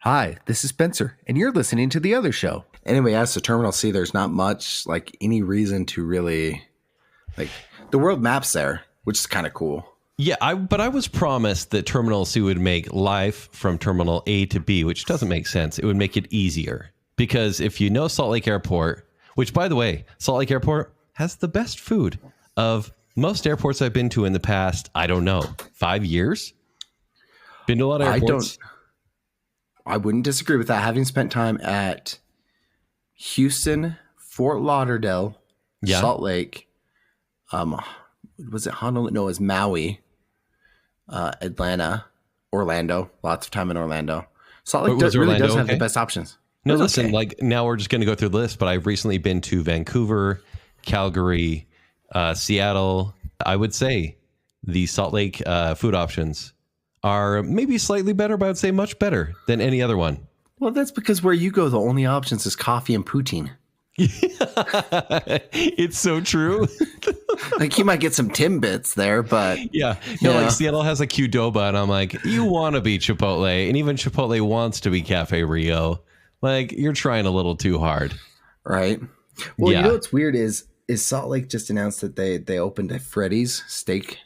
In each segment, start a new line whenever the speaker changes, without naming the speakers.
Hi, this is Spencer, and you're listening to The Other Show.
Anyway, as to Terminal C, there's not much like any reason to really like the world map's there, which is kind of cool.
Yeah, but I was promised that Terminal C would make life from Terminal A to B, which doesn't make sense. It would make it easier because if you know Salt Lake Airport, which by the way, Salt Lake Airport has the best food of most airports I've been to in the past, I don't know, 5 years. Been to a lot of airports.
I wouldn't disagree with that. Having spent time at Houston, Fort Lauderdale, Salt Lake, was it Honolulu? No, it was Maui, Atlanta, Orlando. Lots of time in Orlando. Salt Lake really does have the best options.
No, listen, like now we're just going to go through the list, but I've recently been to Vancouver, Calgary, Seattle. I would say the Salt Lake food options are maybe slightly better, but I would say much better than any other one.
Well, that's because where you go, the only options is coffee and poutine.
It's so true.
Like you might get some Timbits there, but
like Seattle has a Qdoba, and I'm like, you want to be Chipotle, and even Chipotle wants to be Cafe Rio. Like you're trying a little too hard,
right? Well, you know what's weird is Salt Lake just announced that they opened a Freddy's steak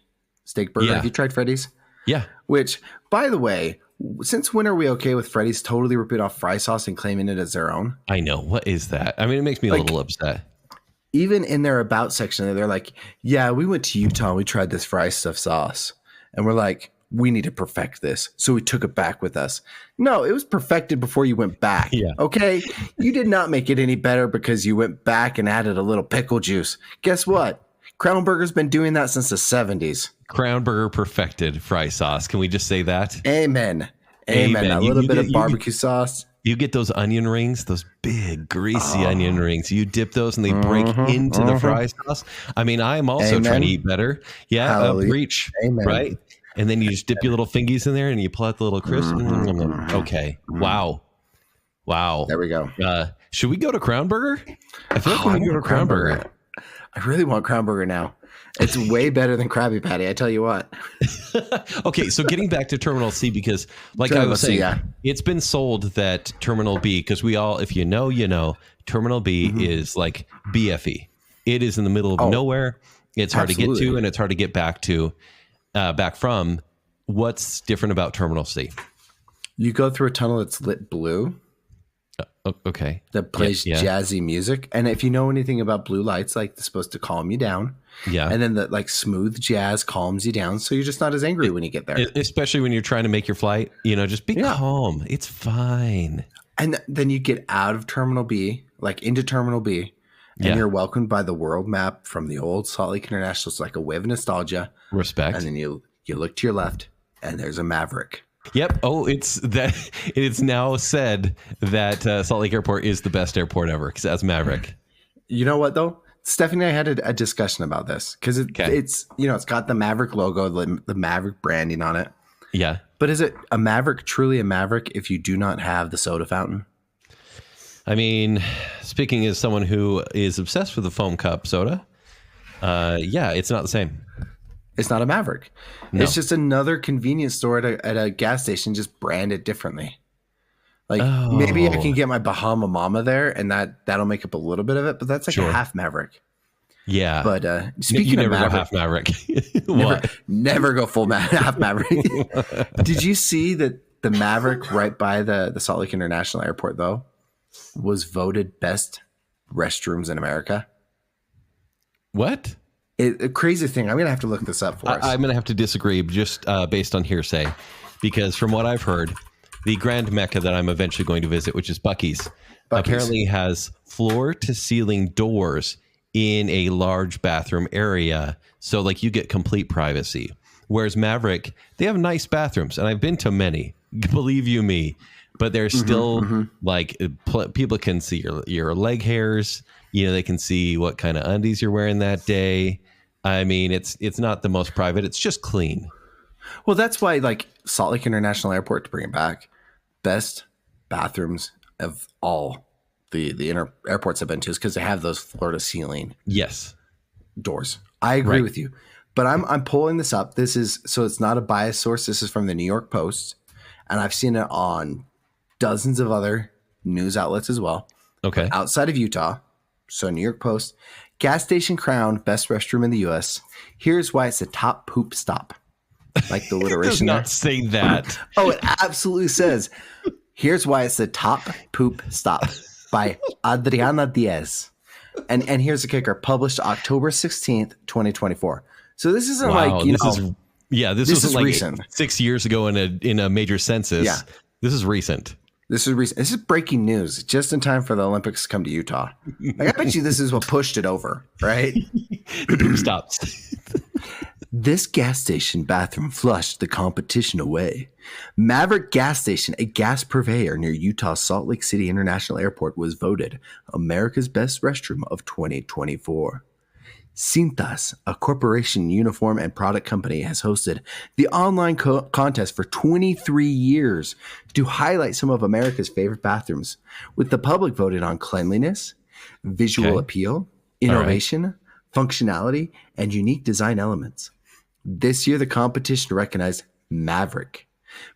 burger. Have you tried Freddy's?
Yeah.
Which, by the way, since when are we okay with Freddy's totally ripping off fry sauce and claiming it as their own?
I know. What is that? I mean, it makes me a little upset.
Even in their about section, they're like, yeah, we went to Utah and we tried this fry stuffed sauce. And we're like, we need to perfect this. So we took it back with us. No, it was perfected before you went back.
Yeah.
Okay. You did not make it any better because you went back and added a little pickle juice. Guess what? Crown Burger's been doing that since the 70s.
Crown Burger perfected fry sauce. Can we just say that?
Amen. A little bit of barbecue sauce.
You get those onion rings, those big, greasy onion rings. You dip those and they break into the fry sauce. I mean, I'm also trying to eat better. Yeah, reach.
Amen.
Right? And then you just dip your little fingies in there and you pull out the little crisp. Okay. Wow.
There we go.
Should we go to Crown Burger? I feel like when we go to Crown Burger.
I really want Crown Burger now. It's way better than Krabby Patty, I tell you what.
Okay, so getting back to Terminal C, because like I was saying, it's been sold that Terminal B, because we all, if you know, Terminal B is like BFE. It is in the middle of nowhere. It's hard to get to, and it's hard to get back from. What's different about Terminal C?
You go through a tunnel that's lit blue.
Okay.
That plays jazzy music. And if you know anything about blue lights, like it's supposed to calm you down.
Yeah.
And then the like smooth jazz calms you down. So you're just not as angry when you get there.
Especially when you're trying to make your flight, just be calm. It's fine.
And then you get out of Terminal B, like into Terminal B, and you're welcomed by the world map from the old Salt Lake International. It's like a wave of nostalgia.
Respect.
And then you look to your left and there's a Maverick.
Yep. Oh, it's now said that Salt Lake Airport is the best airport ever because that's Maverick.
You know what though? Stephanie and I had a discussion about this because it's it's got the Maverick logo, the Maverick branding on it.
Yeah.
But is it a Maverick truly a Maverick if you do not have the soda fountain?
I mean, speaking as someone who is obsessed with the foam cup soda, it's not the same.
It's not a Maverick. No. It's just another convenience store at a gas station, just branded differently. Like maybe I can get my Bahama Mama there, and that'll make up a little bit of it. But that's like a half Maverick.
Yeah.
But speaking of Maverick,
go half Maverick.
never go full half Maverick. Did you see that the Maverick right by the Salt Lake International Airport though was voted best restrooms in America?
What?
A crazy thing. I'm going to have to look this up for us.
I'm going to have to disagree just based on hearsay, because from what I've heard, the grand mecca that I'm eventually going to visit, which is Buc-ee's, apparently has floor to ceiling doors in a large bathroom area. So like you get complete privacy. Whereas Maverick, they have nice bathrooms, and I've been to many, believe you me, but they're still like people can see your leg hairs. They can see what kind of undies you're wearing that day. I mean, it's not the most private. It's just clean.
Well, that's why like Salt Lake International Airport, to bring it back, best bathrooms of all the airports I've been to is because they have those floor to ceiling doors. I agree with you, but I'm pulling this up. This is so it's not a biased source. This is from the New York Post, and I've seen it on dozens of other news outlets as well.
Okay.
Outside of Utah, so New York Post, gas station crowned best restroom in the U.S. Here's why it's the top poop stop. Like the alliteration.
It does
there.
not say that.
Oh, it absolutely says, here's why it's the top poop stop by Adriana Diaz. And here's the kicker, published October 16th, 2024. So this isn't
this wasn't like
recent. 6
years ago in a major census.
Yeah.
This is recent.
This is recent. This is breaking news just in time for the Olympics to come to Utah. Like, I bet you this is what pushed it over, right?
The poop stops.
This gas station bathroom flushed the competition away. Maverick Gas Station, a gas purveyor near Utah's Salt Lake City International Airport, was voted America's best restroom of 2024. Cintas, a corporation, uniform, and product company, has hosted the online contest for 23 years to highlight some of America's favorite bathrooms, with the public voted on cleanliness, visual appeal, innovation, functionality, and unique design elements. This year, the competition recognized Maverick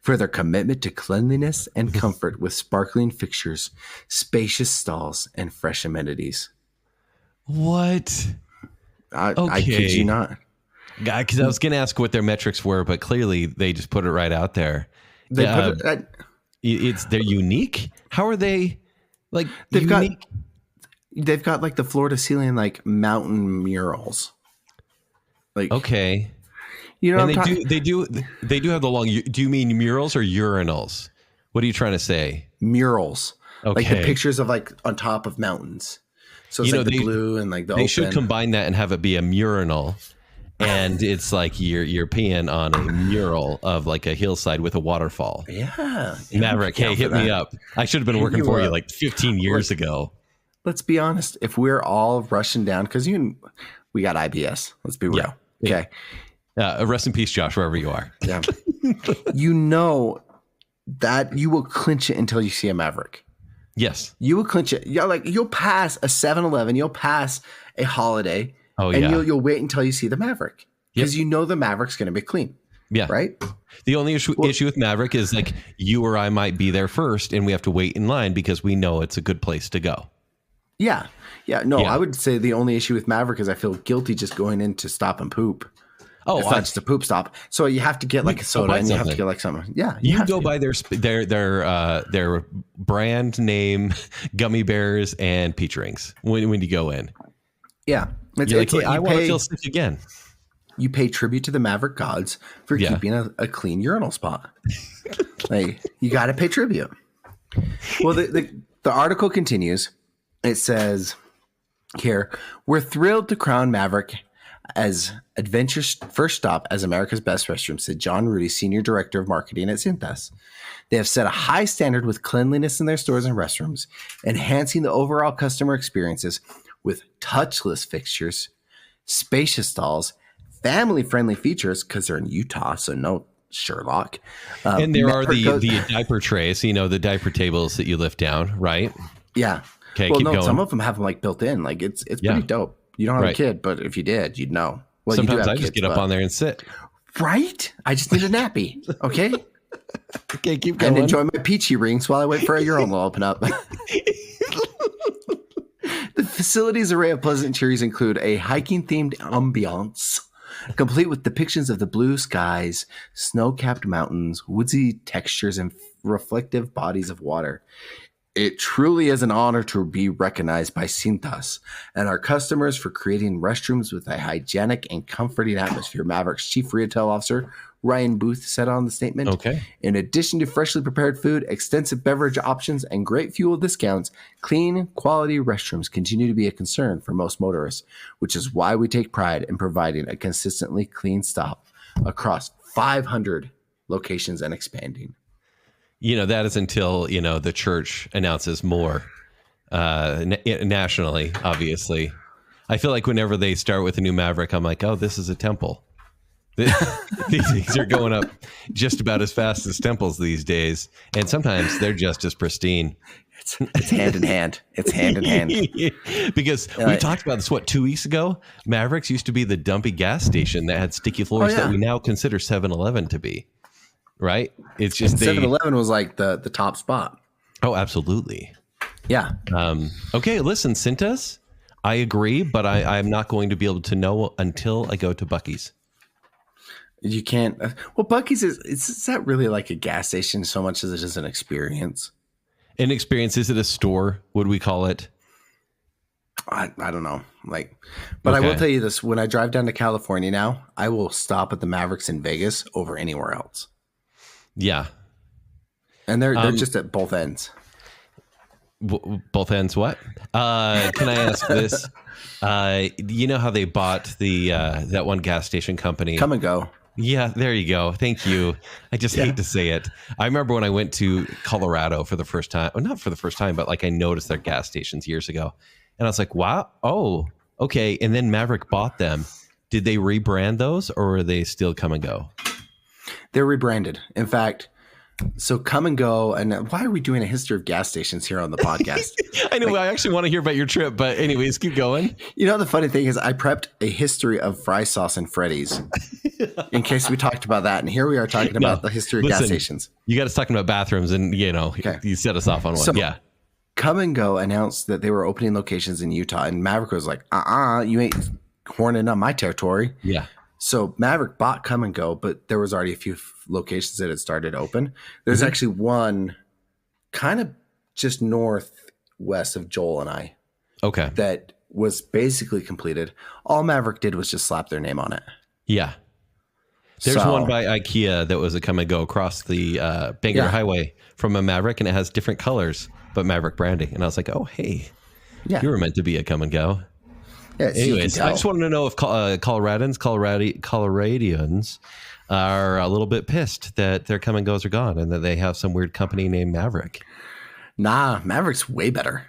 for their commitment to cleanliness and comfort with sparkling fixtures, spacious stalls, and fresh amenities.
What?
I kid you not.
Because I was going to ask what their metrics were, but clearly they just put it right out there. They're unique. How are they like unique?
They've got like the floor to ceiling like mountain murals. Like
okay.
You know,
and they do have the long. Do you mean murals or urinals? What are you trying to say?
Murals,
okay.
Like the pictures of like on top of mountains. So it's like the blue and like the.
They should combine that and have it be a mural, and it's like you're peeing on a mural of like a hillside with a waterfall.
Yeah,
Maverick, hey, hit me up. I should have been working for you like 15 years ago.
Let's be honest. If we're all rushing down because we got IBS. Let's be real.
Yeah.
Okay.
Rest in peace, Josh, wherever you are.
Yeah. You know that you will clinch it until you see a Maverick.
Yes.
You will clinch it. Yeah, like you'll pass a 7-Eleven, you'll pass a Holiday, and you'll wait until you see the Maverick. Because you know the Maverick's going to be clean. Yeah. Right?
The only issue with Maverick is like you or I might be there first and we have to wait in line because we know it's a good place to go.
Yeah. Yeah. No, I would say the only issue with Maverick is I feel guilty just going in to stop and poop. Oh, it's not just a poop stop. So you have to get like a soda and you have to get like something. Yeah.
You go buy their brand name gummy bears and peach rings when you go in.
Yeah.
You're like, hey, I want to feel sick again.
You pay tribute to the Maverick gods for keeping a clean urinal spot. Like you got to pay tribute. Well, the article continues. It says here, we're thrilled to crown Maverick as Adventure's first stop as America's best restroom, said John Rudy, Senior Director of Marketing at Cintas. They have set a high standard with cleanliness in their stores and restrooms, enhancing the overall customer experiences with touchless fixtures, spacious stalls, family-friendly features, because they're in Utah, so no Sherlock.
And there are the diaper trays, the diaper tables that you lift down, right?
Yeah.
Okay, keep going.
Some of them have them like built in. Like it's pretty dope. You don't have a kid, but if you did, you'd know. Well,
sometimes I just get up on there and sit.
Right? I just need a nappy. Okay.
Okay, keep going.
And enjoy my peachy rings while I wait for a urinal to open up. The facility's array of pleasantries include a hiking-themed ambiance, complete with depictions of the blue skies, snow-capped mountains, woodsy textures, and reflective bodies of water. It truly is an honor to be recognized by Cintas and our customers for creating restrooms with a hygienic and comforting atmosphere, Maverick's chief retail officer, Ryan Booth, said on the statement.
Okay.
In addition to freshly prepared food, extensive beverage options, and great fuel discounts, clean, quality restrooms continue to be a concern for most motorists, which is why we take pride in providing a consistently clean stop across 500 locations and expanding.
That is until, the church announces more nationally, obviously. I feel like whenever they start with a new Maverick, I'm like, oh, this is a temple. These things are going up just about as fast as temples these days. And sometimes they're just as pristine.
It's hand in hand. It's hand in hand.
Because we talked about this, 2 weeks ago? Mavericks used to be the dumpy gas station that had sticky floors that we now consider 7-Eleven to be. Right? It's just
7-Eleven was like the top spot.
Oh, absolutely.
Yeah.
Okay, listen, Cintas, I agree, but I'm not going to be able to know until I go to Buc-ee's.
You can't. Well, Buc-ee's is that really like a gas station so much as it is an experience?
An experience, is it a store? Would we call it?
I don't know. But I will tell you this: when I drive down to California now, I will stop at the Mavericks in Vegas over anywhere else.
Yeah,
and they're just at both ends.
Both ends. What? Can I ask this? You know how they bought the that one gas station company?
Come and Go.
Yeah, there you go. Thank you. I just hate to say it. I remember when I went to Colorado for the first time. Well, not for the first time, but like I noticed their gas stations years ago. And I was like, wow. Oh, okay. And then Maverick bought them. Did they rebrand those or are they still Come and Go?
They're rebranded. In fact, so Come and Go. And why are we doing a history of gas stations here on the podcast?
I know. I actually want to hear about your trip, but anyways, keep going.
You know, the funny thing is I prepped a history of fry sauce and Freddy's in case we talked about that. And here we are talking about the history of gas stations.
You got us talking about bathrooms and, you set us off on one.
So, Come and Go announced that they were opening locations in Utah, and Maverick was like, you ain't horning up my territory.
Yeah.
So Maverick bought Come and Go, but there was already a few locations that had started open. There's actually one kind of just northwest of Joel and I.
Okay.
That was basically completed. All Maverick did was just slap their name on it.
Yeah. There's one by IKEA that was a Come and Go across the Bangor Highway from a Maverick, and it has different colors, but Maverick branding. And I was like, oh, hey, you were meant to be a Come and Go.
Yeah,
anyways, I just wanted to know if Coloradians are a little bit pissed that their Come and Goes are gone and that they have some weird company named Maverick.
Nah, Maverick's way better.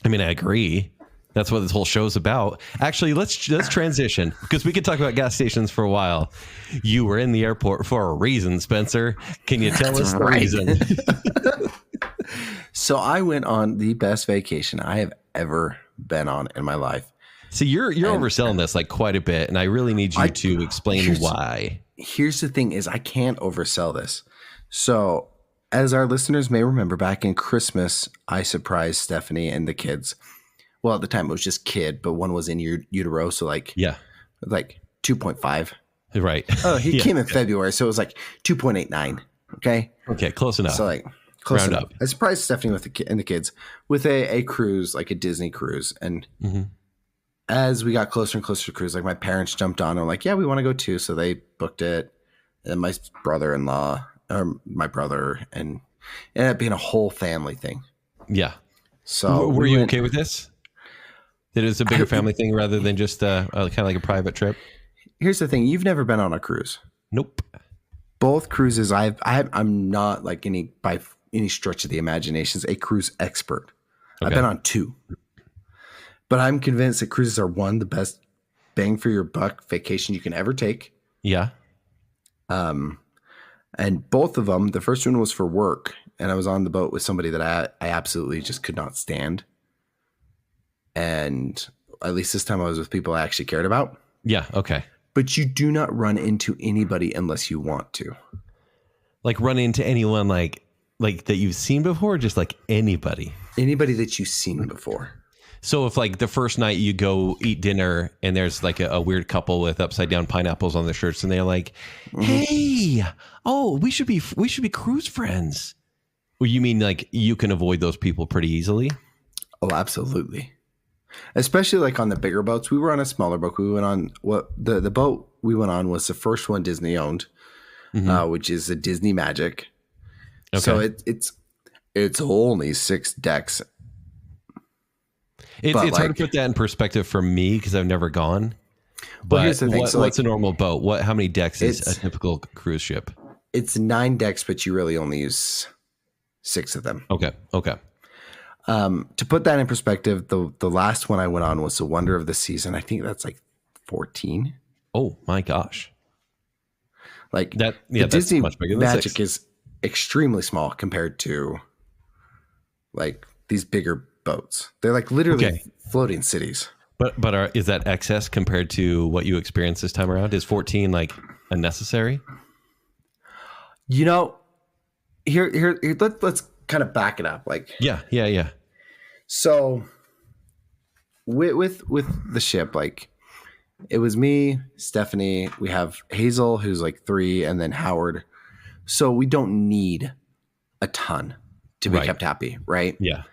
I mean, I agree. That's what this whole show's about. Actually, let's transition because we could talk about gas stations for a while. You were in the airport for a reason, Spencer. Can you tell us the reason?
So I went on the best vacation I have ever been on in my life.
So you're overselling this like quite a bit, and I really need you to explain why.
Here's the thing: is I can't oversell this. So, as our listeners may remember, back in Christmas, I surprised Stephanie and the kids. Well, at the time it was just kid, but one was in utero, so like 2.5.
Right.
Oh, he came in February, so it was like 2.89. Okay.
Okay, close enough.
So like close enough. I surprised Stephanie with the kids with a cruise, like a Disney cruise, and. As we got closer and closer to cruise, like my parents jumped on and like, yeah, we want to go too. So they booked it. And my brother-in-law, or my brother, and it ended up being a whole family thing.
Yeah.
So
were you okay with this? That it was a bigger family thing rather than just kind of like a private trip?
Here's the thing. You've never been on a cruise.
Nope.
Both cruises I'm not like by any stretch of the imagination, a cruise expert. Okay. I've been on 2. But I'm convinced that cruises are the best bang for your buck vacation you can ever take.
Yeah.
And both of them, the first one was for work, and I was on the boat with somebody that I absolutely just could not stand. And at least this time I was with people I actually cared about.
Yeah. Okay.
But you do not run into anybody unless you want to.
Like run into anyone like that you've seen before, or just like anybody? Anybody
that you've seen before.
So if like the first night you go eat dinner and there's like a weird couple with upside down pineapples on their shirts and they're like, hey, we should be cruise friends. Well, you mean like you can avoid those people pretty easily?
Oh, absolutely. Especially like on the bigger boats. We were on a smaller boat. We went on the boat we went on was the first one Disney owned, which is a Disney Magic. Okay. So it's only 6 decks.
It's hard to put that in perspective for me because I've never gone. But here's the thing. What's a normal boat? How many decks is a typical cruise ship?
It's 9 decks, but you really only use 6 of them.
Okay.
To put that in perspective, the last one I went on was the Wonder of the Seas, and I think that's like 14.
Oh my gosh!
Like
that, the Disney
much bigger than Magic 6. Is extremely small compared to like these bigger boats. They're like literally floating cities.
But is that excess compared to what you experienced this time around? Is 14 like unnecessary?
You know, here let's kind of back it up. Like,
yeah.
So with the ship, like it was me, Stephanie, we have Hazel, who's like 3, and then Howard. So we don't need a ton to be kept happy, right?
Yeah.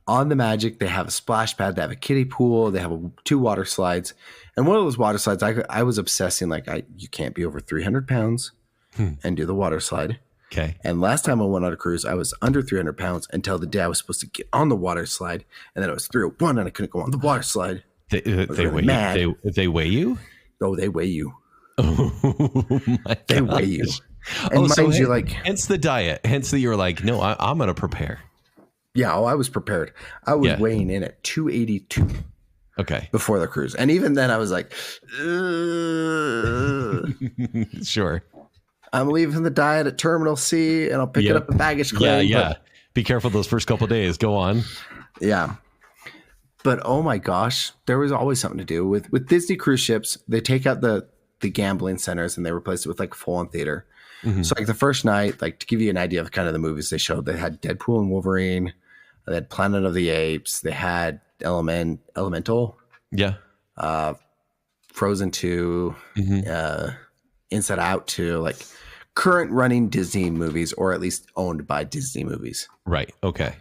On the Magic, they have a splash pad, they have a kiddie pool, they have 2 water slides. And one of those water slides, I was obsessing, like, you can't be over 300 pounds and do the water slide.
Okay.
And last time I went on a cruise, I was under 300 pounds until the day I was supposed to get on the water slide. And then I was 301 and I couldn't go on the water slide.
They weigh you? They weigh you?
Oh, they weigh you.
Oh, my
They
gosh.
weigh you. And mind you, like,
hence the diet. Hence that you were like, no, I'm going to prepare.
yeah, I was prepared. I was weighing in at 282.
Okay.
Before the cruise. And even then I was like,
Sure.
I'm leaving the diet at Terminal C and I'll pick it up in baggage claim.
Yeah. Be careful those first couple of days. Go on.
Yeah. But oh my gosh, there was always something to do with Disney cruise ships. They take out the gambling centers and they replace it with like full on theater. Mm-hmm. So like the first night, like to give you an idea of kind of the movies they showed, they had Deadpool and Wolverine, they had Planet of the Apes, they had Elemental.
Yeah.
Frozen 2, Inside Out 2, like current running Disney movies, or at least owned by Disney movies.
Right. Okay.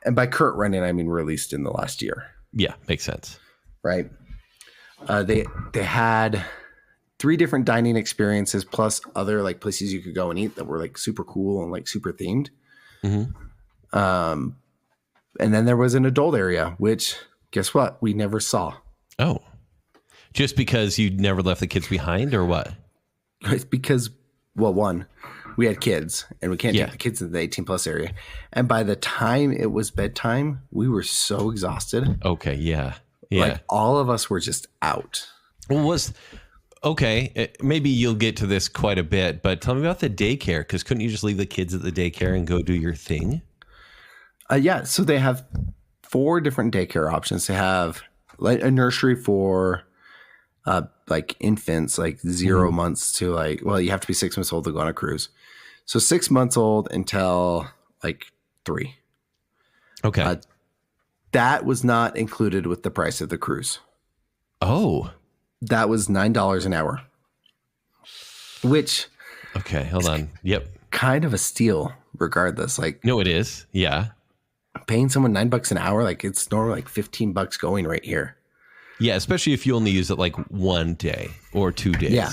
And by current running, I mean released in the last year.
Yeah, makes sense.
Right. They had 3 different dining experiences plus other like places you could go and eat that were like super cool and like super themed. Mm-hmm. And then there was an adult area, which guess what? We never saw.
Oh, just because you never left the kids behind or what?
It's because, well, one, we had kids and we can't take the kids into the 18 plus area. And by the time it was bedtime, we were so exhausted.
Okay. Yeah. Yeah.
Like all of us were just out.
Well, maybe you'll get to this quite a bit, but tell me about the daycare. Because couldn't you just leave the kids at the daycare and go do your thing?
Yeah. So they have 4 different daycare options. They have like a nursery for like infants, like 0 months to like, well, you have to be 6 months old to go on a cruise. So 6 months old until like 3.
Okay.
That was not included with the price of the cruise.
Oh.
That was $9 an hour. Which.
Okay, hold on. Yep.
Kind of a steal regardless. Like.
No, it is. Yeah.
Paying someone $9 an hour, like it's normally like $15 going right here.
Yeah, especially if you only use it like 1 day or 2 days.
Yeah.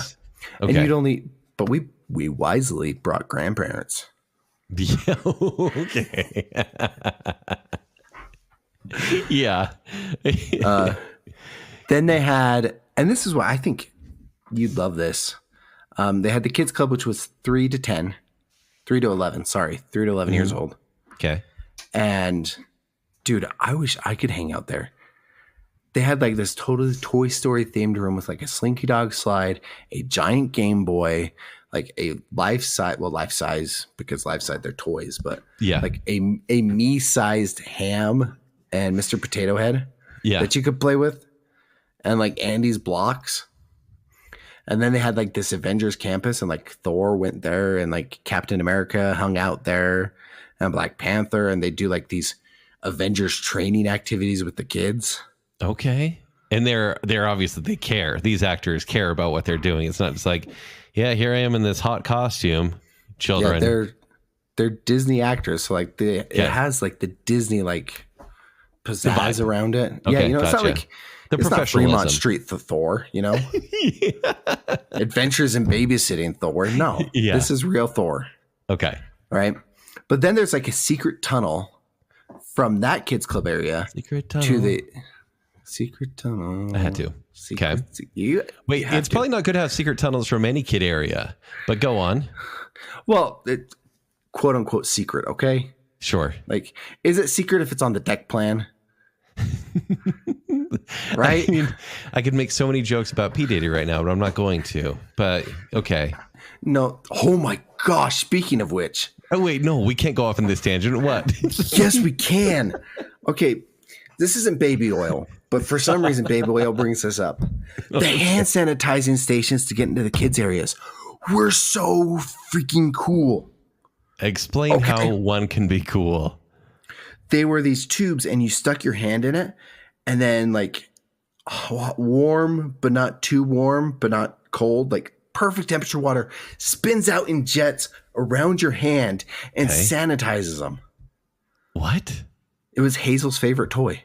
Okay.
And you'd only, but we wisely brought grandparents.
Yeah. Okay. Yeah.
Then they had, and this is why I think you'd love this. They had the kids club, which was 3 to 11 years old.
Okay.
And dude, I wish I could hang out there. They had like this totally Toy Story themed room with like a Slinky Dog slide, a giant Game Boy, like a life size, because life size they're toys, but like a me sized Ham and Mr. Potato Head that you could play with, and like Andy's blocks. And then they had like this Avengers campus, and like Thor went there, and like Captain America hung out there, and Black Panther, and they do like these Avengers training activities with the kids.
Okay. And they're obviously, they care. These actors care about what they're doing. It's not just like, yeah, here I am in this hot costume. Children.
Yeah, they're Disney actors. So like it has like the Disney like pizzazz around it.
Okay,
yeah, you know,
gotcha.
It's not like
The
it's not
professionalism.
Fremont Street Thor, you know? Adventures in babysitting Thor. No.
Yeah.
This is real Thor.
Okay.
Right? But then there's like a secret tunnel from that kids club area
Secret tunnel.
to the secret tunnel.
I had to.
Secret,
Okay. Wait, it's probably not good to have secret tunnels from any kid area, but go on.
Well, quote unquote secret, okay?
Sure.
Like, is it secret if it's on the deck plan? Right?
I mean, I could make so many jokes about P. Diddy right now, but I'm not going to. But okay.
No. Oh my gosh. Speaking of which.
Oh, wait, no, we can't go off in this tangent. What?
Yes, we can. Okay. This isn't baby oil, but for some reason, baby oil brings this up. The hand sanitizing stations to get into the kids' areas were so freaking cool.
Explain how one can be cool.
They were these tubes and you stuck your hand in it and then like warm, but not too warm, but not cold, like perfect temperature water spins out in jets around your hand and sanitizes them.
What?
It was Hazel's favorite toy.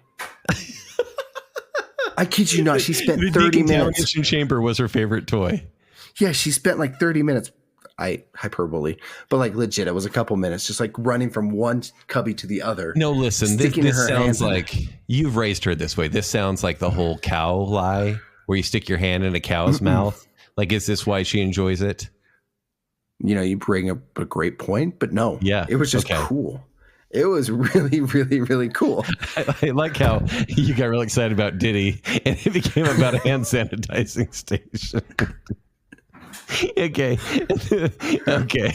I kid you not. She spent 30 minutes.
The decontamination chamber was her favorite toy.
Yeah, she spent like 30 minutes. Hyperbole, but like legit, it was a couple minutes just like running from one cubby to the other.
No, listen, this sounds like you've raised her this way. This sounds like the whole cow lie where you stick your hand in a cow's mouth. Like, is this why she enjoys it?
You know, you bring up a great point, but no.
Yeah.
It was just cool. It was really, really, really cool.
I like how you got really excited about Diddy and it became about a hand sanitizing station. Okay.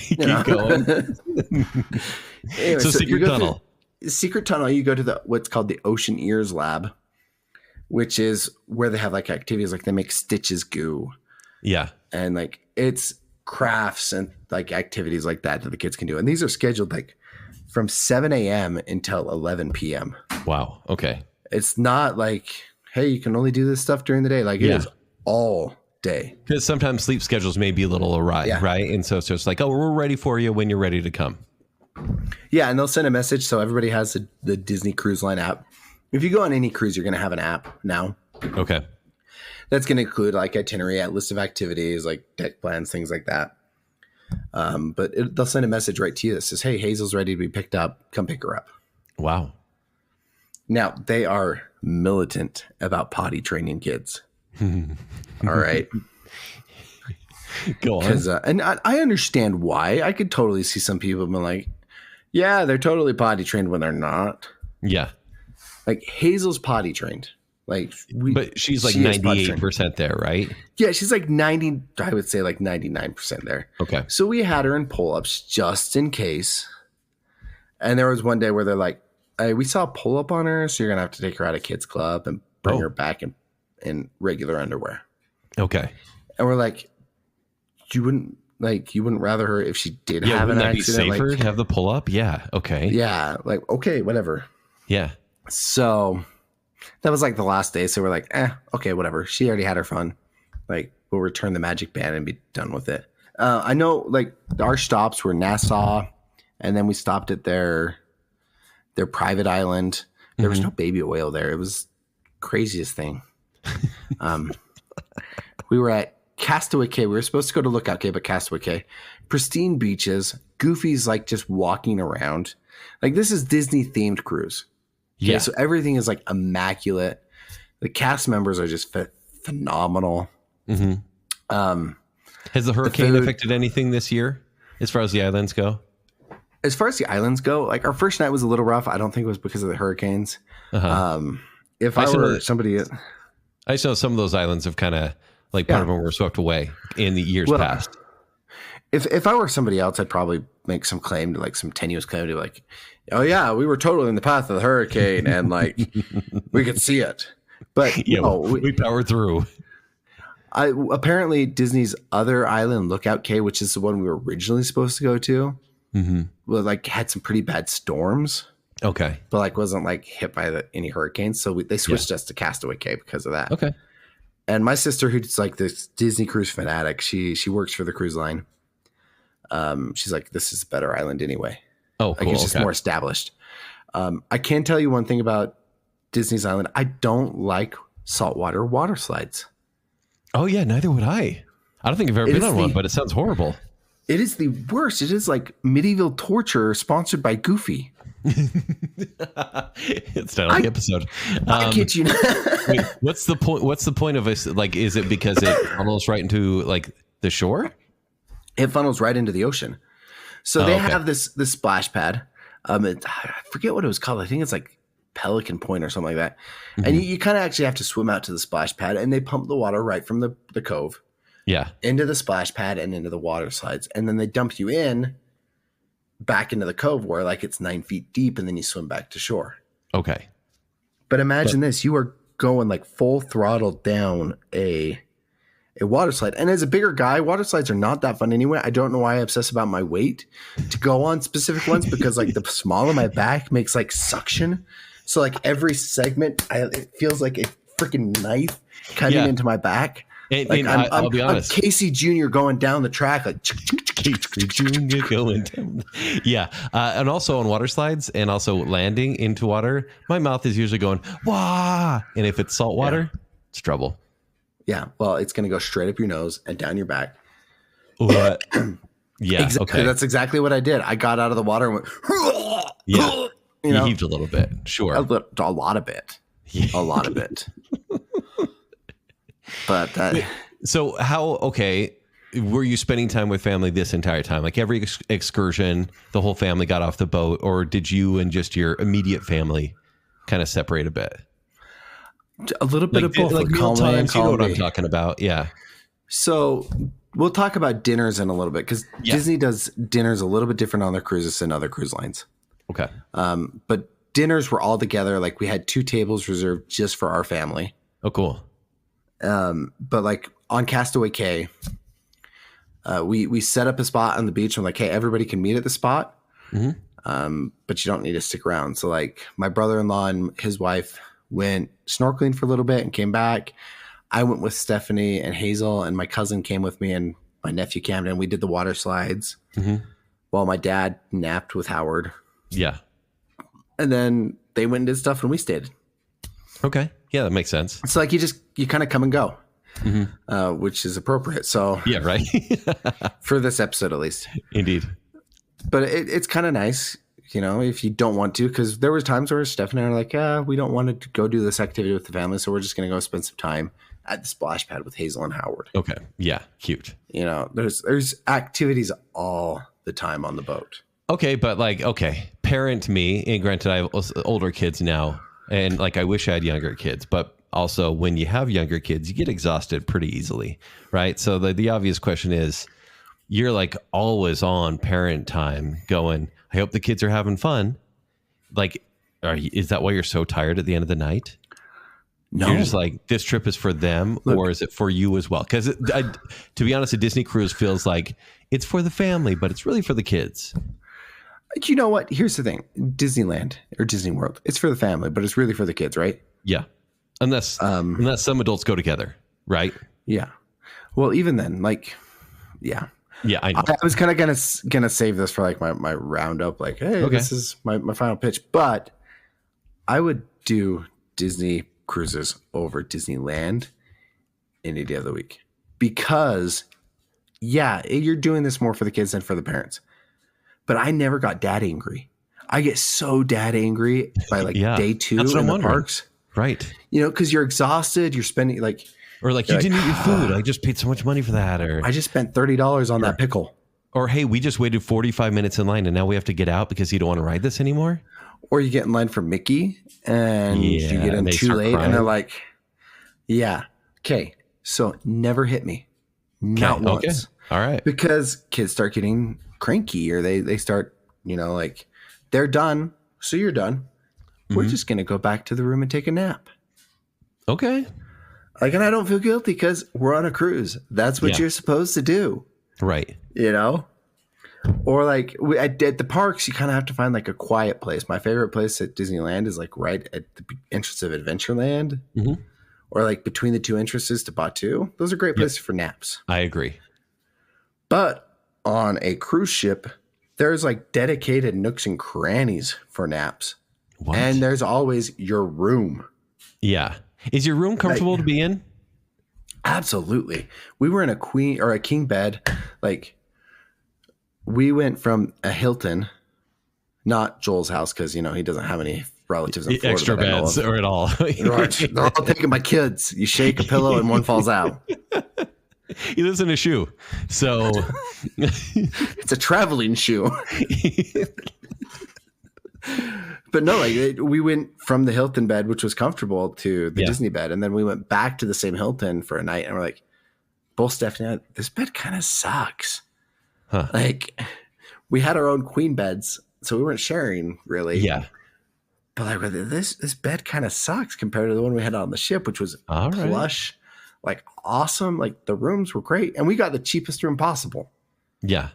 Keep going.
Anyway,
so Secret Tunnel.
Secret Tunnel, you go to what's called the Ocean Ears Lab, which is where they have like activities like they make Stitches goo.
Yeah.
And like it's crafts and like activities like that the kids can do. And these are scheduled like from 7 a.m. until 11 p.m.
Wow. Okay.
It's not like, hey, you can only do this stuff during the day. Like it is all day. Because
sometimes sleep schedules may be a little awry, right? And so it's like, oh, we're ready for you when you're ready to come.
Yeah, and they'll send a message. So everybody has the Disney Cruise Line app. If you go on any cruise, you're going to have an app now.
Okay.
That's going to include like itinerary, a list of activities, like deck plans, things like that. But they'll send a message right to you that says, hey, Hazel's ready to be picked up. Come pick her up.
Wow.
Now, they are militant about potty training kids. All right.
Go on.
And I understand why. I could totally see some people being like, yeah, they're totally potty trained when they're not.
Yeah.
Like Hazel's potty trained.
But she's like 98% there, right?
Yeah, she's like 90, I would say like 99% there.
Okay.
So we had her in pull-ups just in case. And there was one day where they're like, hey, we saw a pull-up on her, so you're going to have to take her out of kids club and bring her back in regular underwear.
Okay.
And we're like, you wouldn't rather her if she did have an accident?
Be safer to have the pull up? Yeah. Okay.
Yeah. Like, okay, whatever.
Yeah.
So that was like the last day. So we're like, okay, whatever. She already had her fun. Like, we'll return the magic band and be done with it. I know like our stops were Nassau, and then we stopped at their private island. There was no baby whale there. It was craziest thing. We were at Castaway Cay. We were supposed to go to Lookout Cay, but Castaway Cay. Pristine beaches. Goofy's like just walking around. Like this is Disney themed cruise. Okay, so everything is like immaculate. The cast members are just phenomenal.
Mm-hmm. Has the hurricane affected anything this year as far as the islands go?
As far as the islands go, like our first night was a little rough. I don't think it was because of the hurricanes. If I were somebody,
I just know some of those islands have kind of like part of them were swept away in the years past.
If I were somebody else, I'd probably make some claim to like some tenuous claim to like, oh yeah, we were totally in the path of the hurricane and like we could see it. But
we powered through.
Apparently Disney's other island, Lookout Cay, which is the one we were originally supposed to go to, like had some pretty bad storms.
Okay,
but like wasn't like hit by any hurricanes, so they switched us to Castaway Cay because of that.
Okay.
And my sister, who's like this Disney cruise fanatic, she works for the cruise line. She's like, this is a better island anyway.
Oh, cool.
Like it's just more established. I can tell you one thing about Disney's Island. I don't like saltwater water slides.
Oh yeah, neither would I. I don't think I've ever been on one, but it sounds horrible.
It is the worst. It is like medieval torture sponsored by Goofy.
It's not on the episode.
I kid you not.
Wait, what's the point? What's the point of us? Like, is it because it funnels right into like the shore?
It funnels right into the ocean. So they have this splash pad. I forget what it was called. I think it's like Pelican Point or something like that. And you kind of actually have to swim out to the splash pad, and they pump the water right from the cove.
Yeah.
Into the splash pad and into the water slides. And then they dump you in back into the cove where like it's 9 feet deep, and then you swim back to shore.
Okay.
But imagine this, you are going like full throttle down a a water slide. And as a bigger guy, water slides are not that fun anyway. I don't know why I obsess about my weight to go on specific ones because like the small of my back makes like suction. So like every segment, it feels like a freaking knife cutting into my back.
And I'll be honest.
I'm Casey Jr. going down the track like
Casey Jr. going down. Yeah. And also on water slides and also landing into water, my mouth is usually going, wah. And if it's salt water, it's trouble.
Yeah. Well, it's going to go straight up your nose and down your back.
Yeah.
Exactly.
Okay.
That's exactly what I did. I got out of the water and went,
yeah. You heaved a little bit. Sure.
A lot of it.
Yeah.
A lot of it. But
so were you spending time with family this entire time? Like every excursion, the whole family got off the boat, or did you and just your immediate family kind of separate a bit?
A little bit of both.
Like meal times, you know what I'm talking about. Yeah.
So we'll talk about dinners in a little bit because Disney does dinners a little bit different on their cruises than other cruise lines.
Okay.
But dinners were all together. Like we had 2 tables reserved just for our family.
Oh, cool.
But like on Castaway Cay, we set up a spot on the beach and like, hey, everybody can meet at the spot. Mm-hmm. But you don't need to stick around. So like my brother-in-law and his wife went snorkeling for a little bit and came back. I went with Stephanie and Hazel, and my cousin came with me and my nephew Camden. We did the water slides while my dad napped with Howard.
Yeah.
And then they went and did stuff and we stayed.
Okay. Yeah, that makes sense.
It's like you kind of come and go, which is appropriate. So
yeah, right.
for this episode, at least.
Indeed.
But it's kind of nice, if you don't want to, because there was times where Stephanie and I are like, we don't want to go do this activity with the family. So we're just going to go spend some time at the splash pad with Hazel and Howard.
Okay. Yeah. Cute.
There's activities all the time on the boat.
Okay. But parent me, and granted, I have older kids now. And I wish I had younger kids, but also when you have younger kids, you get exhausted pretty easily, right? So the obvious question is, you're always on parent time going, I hope the kids are having fun. Is that why you're so tired at the end of the night?
No.
You're just this trip is for them. Look, or is it for you as well? Because to be honest, a Disney cruise feels like it's for the family, but it's really for the kids.
You know what? Here's the thing. Disneyland or Disney World, it's for the family, but it's really for the kids, right?
Yeah. Unless some adults go together, right?
Yeah. Well, even then, yeah.
Yeah, I know.
I was kind of gonna save this for my roundup. Hey, this is my final pitch. But I would do Disney cruises over Disneyland any day of the week. Because, you're doing this more for the kids than for the parents. But I never got dad angry. I get so dad angry by day 2 in the parks.
Right.
Because you're exhausted. You're spending
or you didn't eat your food. I just paid so much money for that. Or
I just spent $30 on that pickle.
Or, hey, we just waited 45 minutes in line and now we have to get out because you don't want to ride this anymore.
Or you get in line for Mickey and you get in too late crying. And they're like, okay, so never hit me. Not once.
Okay. All right.
Because kids start getting cranky or they start, they're done. So you're done. We're just going to go back to the room and take a nap.
Okay.
And I don't feel guilty because we're on a cruise. That's what you're supposed to do.
Right.
Or at the parks, you kind of have to find a quiet place. My favorite place at Disneyland is right at the entrance of Adventureland or between the 2 entrances to Batu. Those are great places for naps.
I agree.
But on a cruise ship, there's dedicated nooks and crannies for naps.
What?
And there's always your room.
Yeah. Is your room comfortable to be in?
Absolutely. We were in a queen or a king bed. We went from a Hilton, not Joel's house because, he doesn't have any relatives in Florida.
Extra beds or at all.
They're all taking my kids. You shake a pillow and one falls out.
He lives in a shoe. So
it's a traveling shoe. But no, we went from the Hilton bed, which was comfortable, to the Disney bed. And then we went back to the same Hilton for a night. And we're both Stephanie and I, this bed kind of sucks.
Huh.
We had our own queen beds, so we weren't sharing really.
Yeah.
But this bed kind of sucks compared to the one we had on the ship, which was plush, like awesome. Like the rooms were great, and we got the cheapest room possible.
Yeah.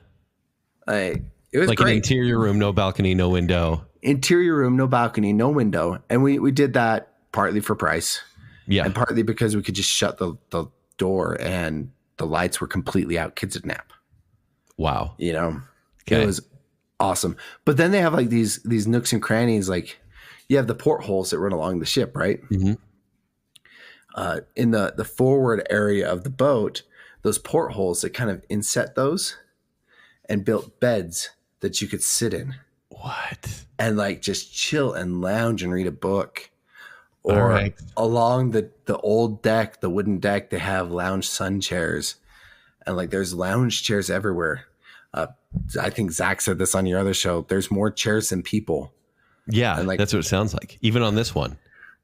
It was
like
great.
An interior room, no balcony, no window.
Interior room, no balcony, no window. And we did that partly for price.
Yeah.
And partly because we could just shut the door and the lights were completely out. Kids would nap.
Wow.
You know,
Okay.
It was awesome. But then they have like these nooks and crannies. Like you have the portholes that run along the ship, right?
Mm-hmm.
In the forward area of the boat, those portholes, they kind of inset those and built beds that you could sit in.
What?
And like just chill and lounge and read a book. Or along the old deck, the wooden deck, they have lounge sun chairs. And like there's lounge chairs everywhere. I think Zach said this on your other show. There's more chairs than people.
Yeah,
and like,
that's what it sounds like. Even on this one.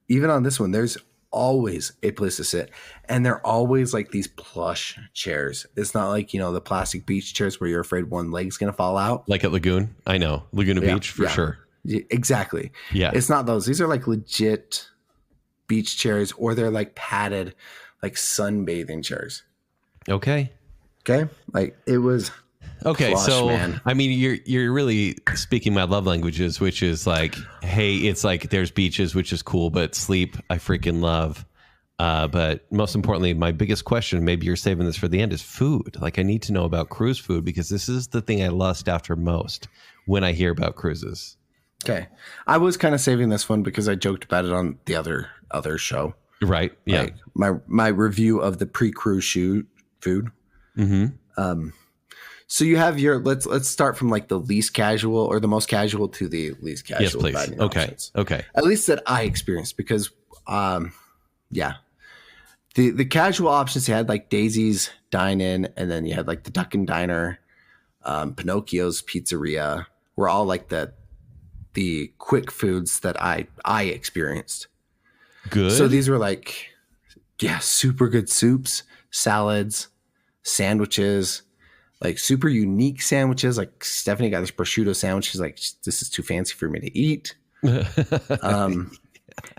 Even on this one, there's always a place to sit. And they're always like these plush chairs. It's not like, the plastic beach chairs where you're afraid one leg's going to fall out.
Like at Lagoon? I know. Laguna Beach, for sure.
Exactly.
Yeah.
It's not those. These are like legit beach chairs, or they're like padded, like sunbathing chairs.
Okay.
Like it was plush,
so
man.
I mean, you're really speaking my love languages, which is like, hey, it's like there's beaches, which is cool, but sleep I freaking love. But most importantly, my biggest question, maybe you're saving this for the end, is food. Like I need to know about cruise food, because this is the thing I lust after most when I hear about cruises.
Okay. I was kind of saving this one because I joked about it on the other show.
Right. Yeah.
Like my review of the pre-cruise food.
Mm-hmm.
So you have your let's start from like the least casual or the most casual to the least casual.
Yes, please. Okay.
Options.
Okay.
At least that I experienced, because the casual options, you had like Daisy's Dine-In, and then you had like the Duck and Diner, Pinocchio's Pizzeria, were all like the quick foods that I experienced.
Good.
So these were like, super good soups, salads, sandwiches, like super unique sandwiches. Like Stephanie got this prosciutto sandwich. She's like, this is too fancy for me to eat.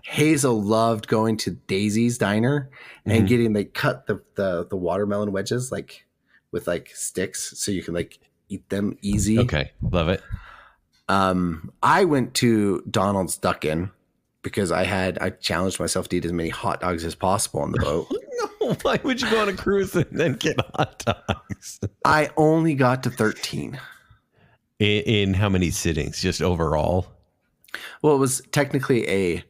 Hazel loved going to Daisy's Diner and getting, they cut the watermelon wedges like with like sticks so you can like eat them easy.
Okay. Love it.
I went to Donald's Duck-In because I challenged myself to eat as many hot dogs as possible on the boat.
No, why would you go on a cruise and then get hot dogs?
I only got to 13.
In how many sittings? Just overall?
Well, it was technically a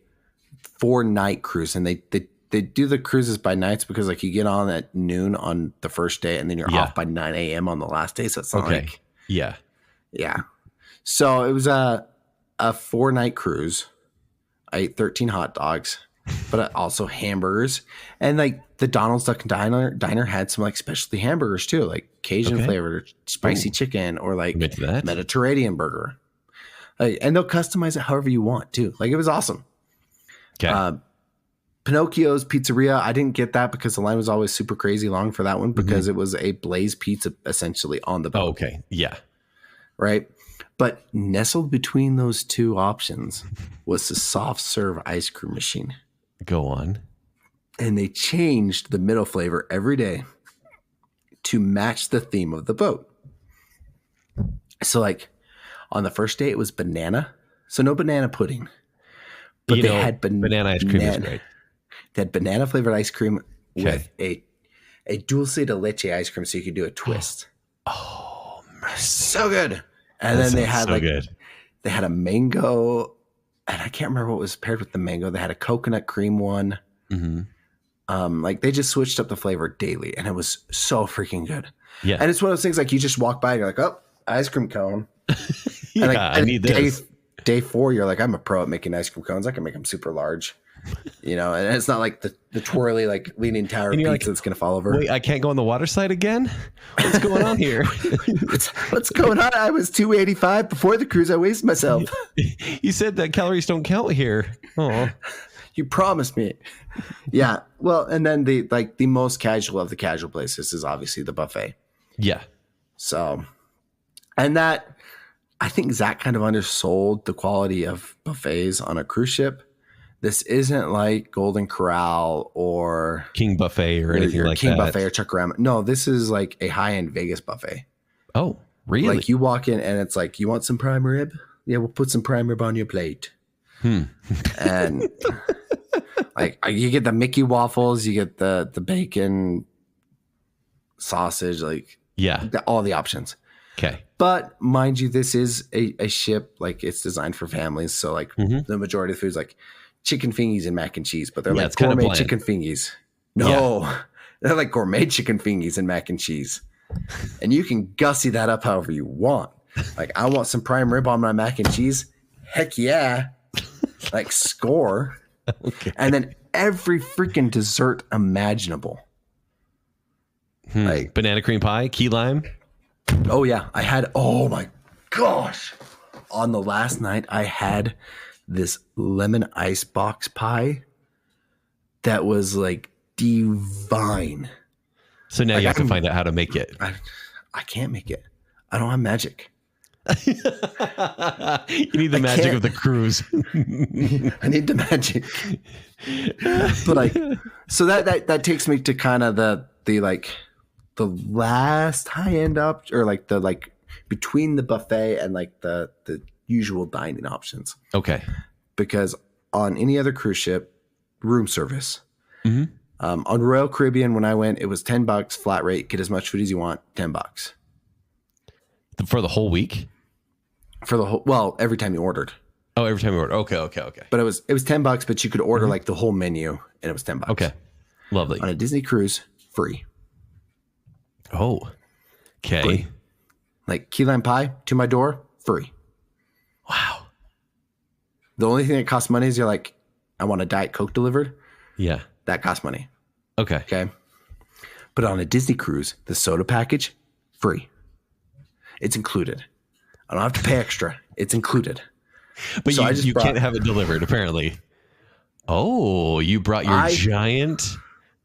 4-night cruise, and they do the cruises by nights because like you get on at noon on the first day and then you're off by 9 a.m. on the last day. So it's not like
yeah.
So it was a 4-night cruise. I ate 13 hot dogs, but also hamburgers. And like the Donald's Duck and Diner had some like specialty hamburgers too, like Cajun flavored or spicy chicken, or like Mediterranean burger. And they'll customize it however you want too. Like it was awesome.
Okay.
Pinocchio's Pizzeria, I didn't get that because the line was always super crazy long for that one, because it was a blaze pizza essentially on the boat.
Oh, okay. Yeah.
Right. But nestled between those two options was the soft serve ice cream machine.
Go on.
And they changed the middle flavor every day to match the theme of the boat. So like on the first day it was banana. So no banana pudding. But they had
banana ice cream is great.
They had banana flavored ice cream with a dulce de leche ice cream, so you could do a twist.
Oh,
so good. And then they had they had a mango, and I can't remember what was paired with the mango. They had a coconut cream one. Mm-hmm. Like they just switched up the flavor daily, and it was so freaking good. Yeah. And it's one of those things like you just walk by and you're like, oh, ice cream cone.
Yeah, and like, I need this.
Day 4, you're like, I'm a pro at making ice cream cones. I can make them super large, and it's not like the twirly, like leaning tower pizza like, that's going to fall over.
Wait, I can't go on the water slide again? What's going on here?
What's going on? I was 285 before the cruise. I wasted myself.
You said that calories don't count here. Oh,
you promised me. Yeah. Well, and then the most casual of the casual places is obviously the buffet.
Yeah.
So, and that, I think Zach kind of undersold the quality of buffets on a cruise ship. This isn't like Golden Corral or
King Buffet or anything like
King
that.
Buffet or Chuckarama. No, this is like a high-end Vegas buffet.
Oh, really?
Like you walk in and it's like, you want some prime rib? Yeah, we'll put some prime rib on your plate. And like you get the Mickey waffles, you get the bacon sausage, like all the options.
Okay.
But mind you, this is a ship, like it's designed for families. So like the majority of the food is like chicken fingies and mac and cheese, but they're like gourmet chicken fingies. No, they're like gourmet chicken fingies and mac and cheese. And you can gussy that up however you want. Like, I want some prime rib on my mac and cheese. Heck yeah. Like, score.
Okay.
And then every freaking dessert imaginable.
Like banana cream pie, key lime.
Oh yeah, oh my gosh. On the last night, I had this lemon ice box pie that was like divine.
So now you have to find out how to make it.
I can't make it. I don't have magic.
You need the magic of the cruise.
I need the magic. But like, so that takes me to kind of the last high end up, or like the between the buffet and like the usual dining options.
Okay.
Because on any other cruise ship, room service. On Royal Caribbean, when I went, it was $10 flat rate. Get as much food as you want. $10
for the whole week.
For the whole, well, every time you ordered.
Oh, every time you ordered. Okay.
But it was $10, but you could order like the whole menu, and it was $10.
Okay, lovely.
On a Disney cruise, free.
Oh, okay.
Free. Like key lime pie to my door, free.
Wow.
The only thing that costs money is you're like, I want a Diet Coke delivered.
Yeah,
that costs money.
Okay.
But on a Disney cruise, the soda package, free. It's included. I don't have to pay extra. It's included.
But so you can't have it delivered, apparently. Oh, you brought your giant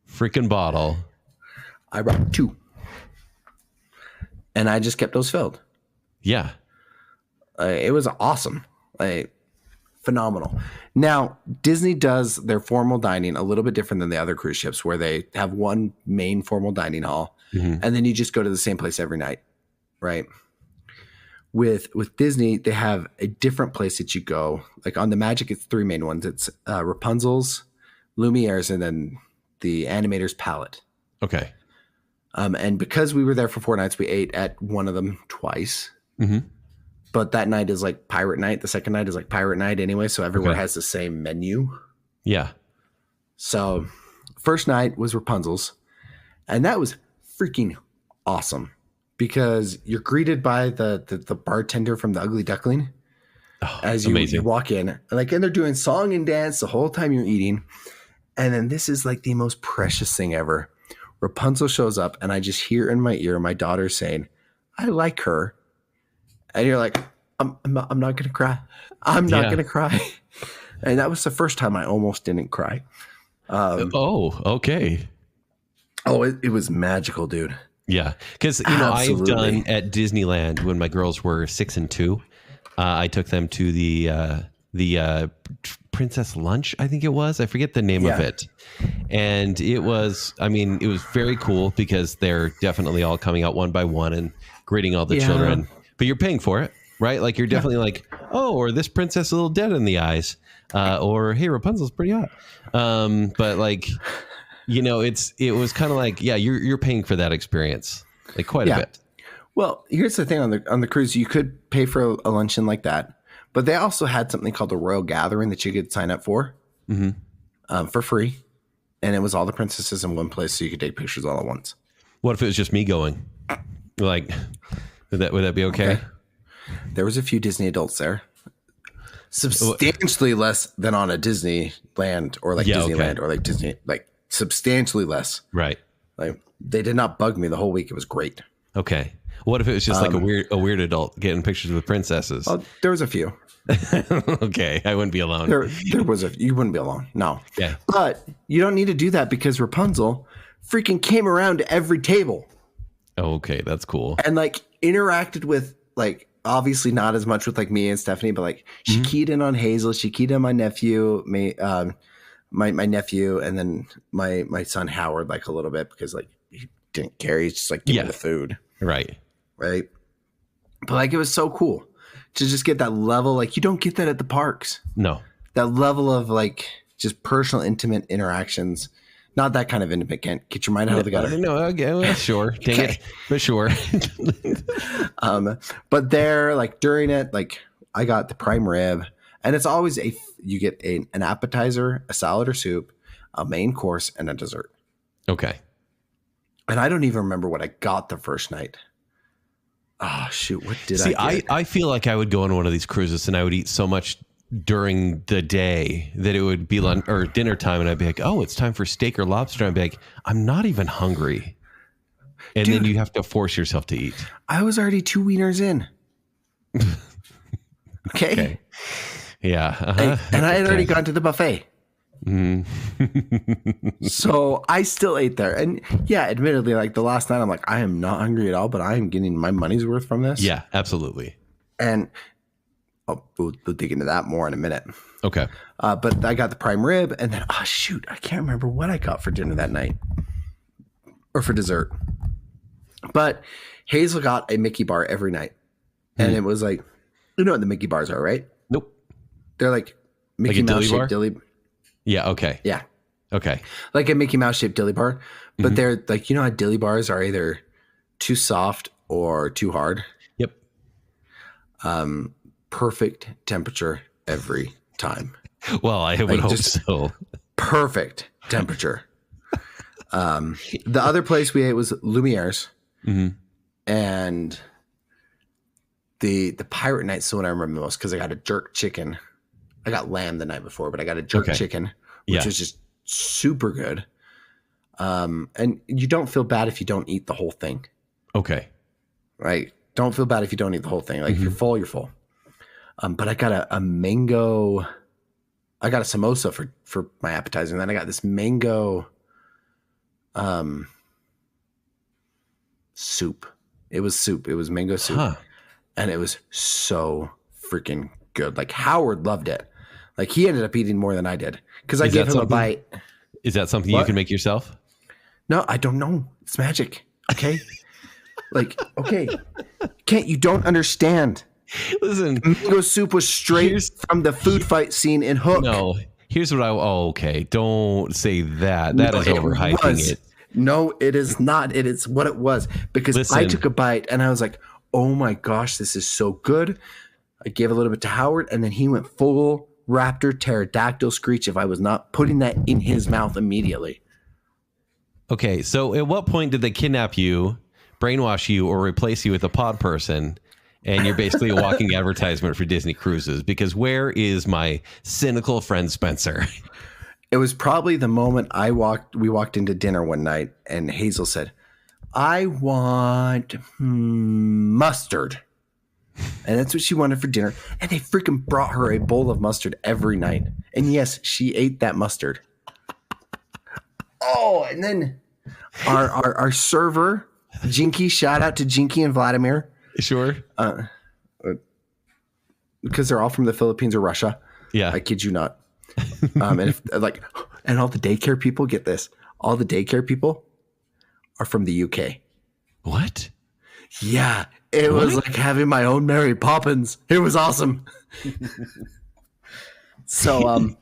freaking bottle.
I brought 2. And I just kept those filled.
Yeah.
It was awesome. Phenomenal. Now, Disney does their formal dining a little bit different than the other cruise ships, where they have one main formal dining hall, and then you just go to the same place every night, right? With Disney, they have a different place that you go. Like on the Magic, it's 3 main ones. It's Rapunzel's, Lumiere's, and then the Animator's Palette.
Okay.
And because we were there for 4 nights, we ate at one of them twice. But that night is like pirate night. The second night is like pirate night anyway. So everywhere has the same menu. Yeah. So first night was Rapunzel's. And that was freaking awesome. Because you're greeted by the bartender from the Ugly Duckling. As you walk in. And they're doing song and dance the whole time you're eating. And then this is like the most precious thing ever. Rapunzel shows up and I just hear in my ear my daughter saying, I like her. And you're like, I'm not going to cry. I'm not going to cry. And that was the first time I almost didn't cry.
Okay.
Oh, it was magical, dude.
Yeah. Because, I've done at Disneyland when my girls were 6 and 2. I took them to the Princess Lunch, I think it was. I forget the name of it. And it was very cool because they're definitely all coming out one by one and greeting all the children. But you're paying for it, right? Like you're definitely like, oh, or this princess is a little dead in the eyes. Or, hey, Rapunzel's pretty hot. But like, it was kind of like, you're paying for that experience, like quite a bit.
Well, here's the thing on the cruise, you could pay for a luncheon like that. But they also had something called the Royal Gathering that you could sign up for for free. And it was all the princesses in one place, so you could take pictures all at once.
What if it was just me going? Like, would that be okay?
There was a few Disney adults there. Substantially less than on a Disneyland or like Disneyland or like Disney, like substantially less.
Right.
Like they did not bug me the whole week. It was great.
Okay. What if it was just like a weird adult getting pictures with princesses?
Oh, there was a few.
Okay, I wouldn't be alone.
There was you wouldn't be alone. No.
Yeah.
But you don't need to do that because Rapunzel freaking came around to every table.
Okay, that's cool.
And like interacted with like obviously not as much with like me and Stephanie, but like she keyed in on Hazel. She keyed in on my nephew, my nephew, and then my son Howard like a little bit because like he didn't care. He's just like give me the food.
Right.
But like it was so cool to just get that level. Like you don't get that at the parks.
No.
That level of like just personal, intimate interactions. Not that kind of intimate. Can't get your mind out of the gutter.
No, okay, well, sure. Dang it. But sure.
But there, like during it, like I got the prime rib, and it's always you get an appetizer, a salad or soup, a main course, and a dessert.
Okay.
And I don't even remember what I got the first night. Oh shoot, what did I get?
I feel like I would go on one of these cruises and I would eat so much during the day that it would be lunch or dinner time, and I'd be like, oh, it's time for steak or lobster. I'd be like, I'm not even hungry. And then you have to force yourself to eat.
I was already 2 wieners in. Okay.
Yeah.
And I had already gone to the buffet. So I still ate there. And yeah, admittedly, like the last night, I'm like, I am not hungry at all, but I am getting my money's worth from this.
Yeah, absolutely.
And we'll dig into that more in a minute.
Okay.
But I got the prime rib, and then, oh shoot, I can't remember what I got for dinner that night or for dessert. But Hazel got a Mickey bar every night. And it was like, you know what the Mickey bars are, right?
Nope.
They're like Mickey Mouse shaped dilly.
Yeah. Okay.
Yeah.
Okay.
Like a Mickey Mouse shaped dilly bar. But they're like, you know how dilly bars are either too soft or too hard?
Yep.
Perfect temperature every time.
Well, I would hope so.
Perfect temperature. The other place we ate was Lumiere's. And the pirate night's the one I remember the most because I got a jerk chicken. I got lamb the night before, but I got a jerk chicken, which was just super good. And you don't feel bad if you don't eat the whole thing.
Okay.
Right? Don't feel bad if you don't eat the whole thing. Like if you're full, you're full. But I got a mango. I got a samosa for my appetizer. And then I got this mango soup. It was soup. It was mango soup. Huh. And it was so freaking good. Like Howard loved it. Like he ended up eating more than I did because I gave him a bite.
Is that something you can make yourself?
No, I don't know. It's magic. Okay. Like, okay. You don't understand.
Listen,
mango soup was straight from the food fight scene in Hook.
No, here's what okay. Don't say that. That is overhyping it.
No, it is not. It is what it was because I took a bite and I was like, oh my gosh, this is so good. I gave a little bit to Howard and then he went full raptor pterodactyl screech if I was not putting that in his mouth immediately.
Okay, so at what point did they kidnap you, brainwash you, or replace you with a pod person, and you're basically a walking advertisement for Disney Cruises? Because where is my cynical friend Spencer?
It was probably the moment we walked into dinner one night and Hazel said, I want mustard. And that's what she wanted for dinner. And they freaking brought her a bowl of mustard every night. And yes, she ate that mustard. Oh, and then our server, Jinky, shout out to Jinky and Vladimir.
Sure.
Because they're all from the Philippines or Russia.
Yeah.
I kid you not. And all the daycare people, get this. All the daycare people are from the UK.
What?
Yeah. It was like having my own Mary Poppins. It was awesome. So,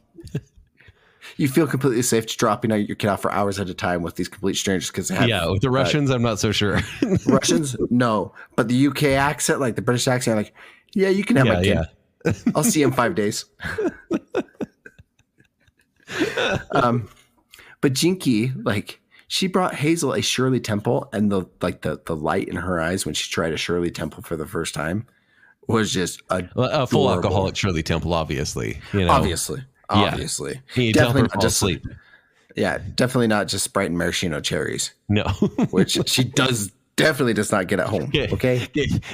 you feel completely safe to dropping your kid off for hours at a time with these complete strangers because
with the Russians, I'm not so sure.
Russians, no, but the UK accent, like the British accent, like, yeah, you can have my kid. Yeah. I'll see you in 5 days. But Jinky, like, she brought Hazel a Shirley Temple, and the light in her eyes when she tried a Shirley Temple for the first time was just
a full alcoholic Shirley Temple, obviously.
Obviously.
Yeah.
Definitely not just sleep. Yeah, definitely not just Sprite and maraschino cherries.
No.
Which she definitely does not get at home. Okay.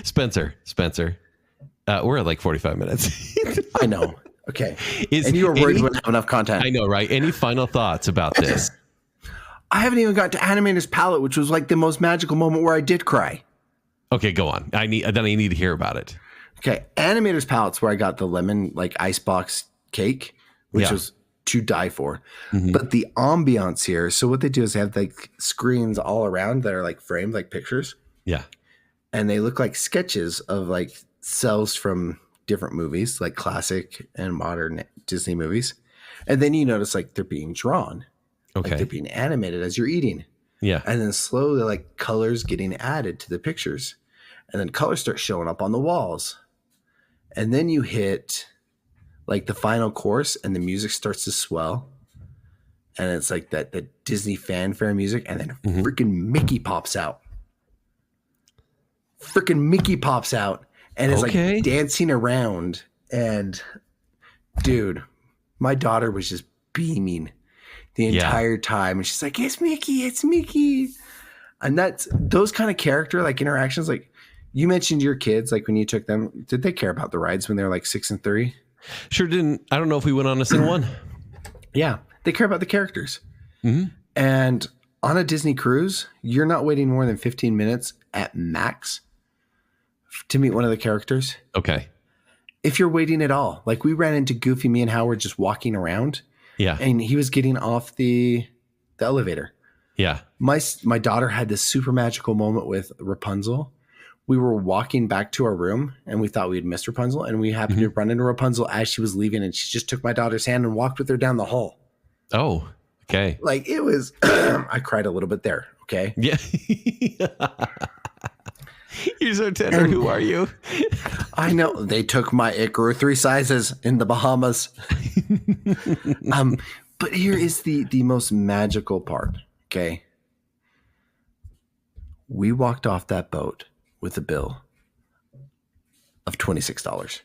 Spencer. We're at like 45 minutes.
I know. Okay. And you were worried we wouldn't have enough content.
I know, right? Any final thoughts about this?
I haven't even got to Animator's Palette, which was like the most magical moment where I did cry.
Okay, go on. I need to hear about it.
Okay, Animator's Palate's where I got the lemon like icebox cake, which was to die for. But the ambiance here, so what they do is they have like screens all around that are like framed like pictures.
Yeah.
And they look like sketches of like cells from different movies, like classic and modern Disney movies. And then you notice like they're being drawn.
Okay.
Like they're being animated as you're eating.
Yeah.
And then slowly like colors getting added to the pictures. And then colors start showing up on the walls. And then you hit like the final course and the music starts to swell. And it's like the Disney fanfare music. And then freaking Mickey pops out. And is like dancing around. And dude, my daughter was just beaming the entire time. And she's like, it's Mickey. And that's those kind of character like interactions. Like you mentioned your kids, like when you took them, did they care about the rides when they were like 6 and 3?
Sure didn't. I don't know if we went on a single one.
Yeah. They care about the characters. And on a Disney cruise, you're not waiting more than 15 minutes at max to meet one of the characters.
Okay.
If you're waiting at all, like we ran into Goofy, me and Howard just walking around.
Yeah.
And he was getting off the elevator.
Yeah.
My daughter had this super magical moment with Rapunzel. We were walking back to our room and we thought we had missed Rapunzel, and we happened to run into Rapunzel as she was leaving, and she just took my daughter's hand and walked with her down the hall.
Oh, okay.
Like it was, I cried a little bit there. Okay.
Yeah. You're so tender. Who are you?
I know they took it grew 3 sizes in the Bahamas. But here is the most magical part. Okay. We walked off that boat with a bill of $26.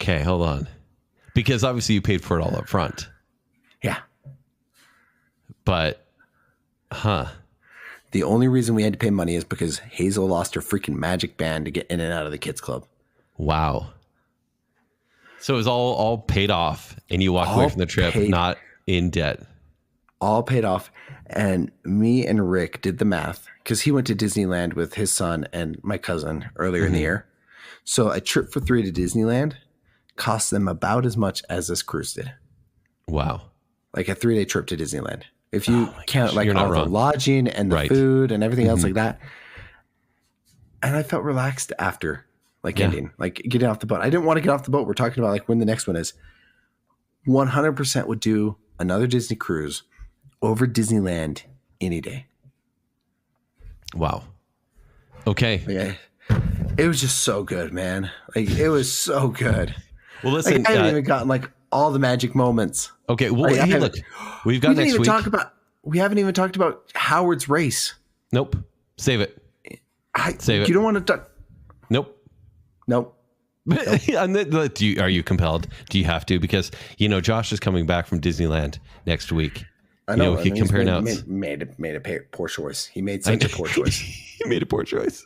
Okay, hold on. Because obviously you paid for it all up front.
Yeah.
But,
the only reason we had to pay money is because Hazel lost her freaking magic band to get in and out of the kids club.
Wow. So it was all paid off and you walked away from the trip not in debt.
All paid off. And me and Rick did the math because he went to Disneyland with his son and my cousin earlier in the year. So a trip for 3 to Disneyland cost them about as much as this cruise did.
Wow.
Like a 3-day trip to Disneyland. If you count like all
wrong.
the lodging and the food and everything else like that. And I felt relaxed after ending, like getting off the boat. I didn't want to get off the boat. We're talking about like when the next one is. 100% would do another Disney cruise over Disneyland any day.
Wow. Okay.
Yeah. It was just so good, man. Like it was so good.
Well, listen,
like, I haven't even gotten like all the magic moments.
Okay. Well,
like,
hey, look, we've got next week.
We haven't even talked about Howard's race.
Nope. Save it. Save it.
You don't want to talk.
Nope.
Nope.
Are you compelled? Do you have to? Because, Josh is coming back from Disneyland next week.
I know.
He compare notes.
Made a poor choice. He made such a poor choice.
He made a poor choice.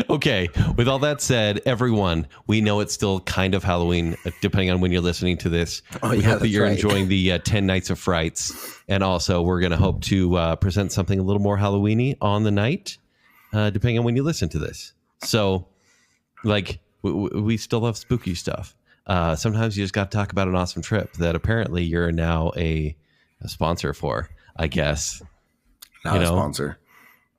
Okay. With all that said, everyone, we know it's still kind of Halloween, depending on when you're listening to this. We hope that you're enjoying the 10 Nights of Frights. And also, we're going to hope to present something a little more Halloween-y on the night, depending on when you listen to this. So, like, we still love spooky stuff. Sometimes you just got to talk about an awesome trip that apparently you're now a sponsor for, I guess.
Not a sponsor.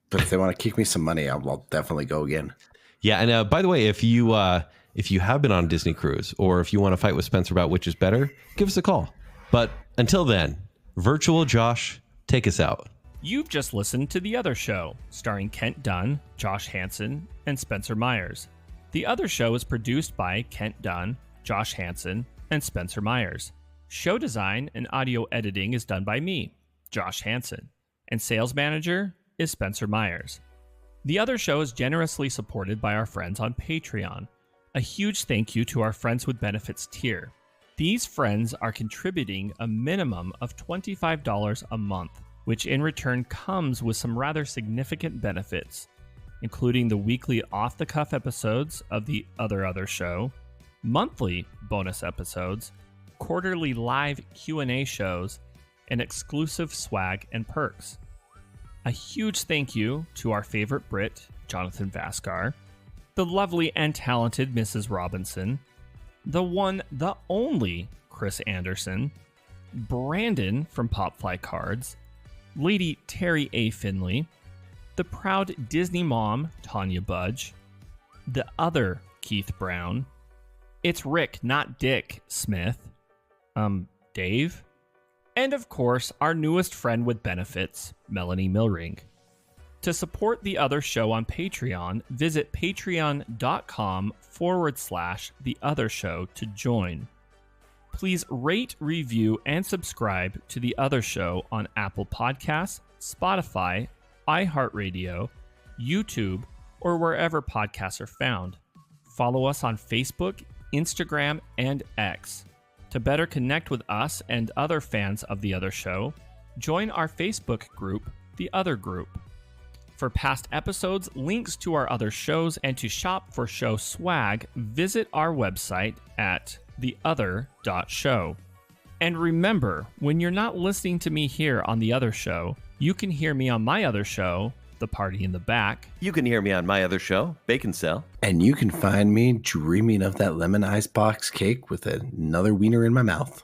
But if they want to kick me some money, I'll definitely go again. Yeah,
and by the way, if you have been on a Disney cruise, or if you want to fight with Spencer about which is better, give us a call. But until then, Virtual Josh, take us out.
You've just listened to The Other Show, starring Kent Dunn, Josh Hansen, and Spencer Myers. The Other Show is produced by Kent Dunn, Josh Hansen, and Spencer Myers. Show design and audio editing is done by me, Josh Hansen, and sales manager is Spencer Myers. The Other Show is generously supported by our friends on Patreon. A huge thank you to our Friends with Benefits tier. These friends are contributing a minimum of $25 a month, which in return comes with some rather significant benefits, including the weekly off-the-cuff episodes of The Other Show, monthly bonus episodes, quarterly live Q&A shows, and exclusive swag and perks. A huge thank you to our favorite Brit, Jonathan Vaskar, the lovely and talented Mrs. Robinson, the one, the only Chris Anderson, Brandon from Popfly Cards, Lady Terry A. Finley, the proud Disney mom, Tanya Budge, the other Keith Brown, it's Rick, not Dick Smith, Dave, and of course, our newest friend with benefits, Melanie Milring. To support The Other Show on Patreon, visit patreon.com/The Other Show to join. Please rate, review, and subscribe to The Other Show on Apple Podcasts, Spotify, iHeartRadio, YouTube, or wherever podcasts are found. Follow us on Facebook, Instagram, and X. To better connect with us and other fans of The Other Show, join our Facebook group, The Other Group. For past episodes, links to our other shows, and to shop for show swag, visit our website at theother.show. And remember, when you're not listening to me here on The Other Show, you can hear me on my other show, The Party in the Back.
You can hear me on my other show, Baconsale.
And you can find me dreaming of that lemon icebox cake with another wiener in my mouth.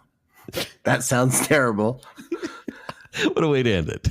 That sounds terrible.
What a way to end it.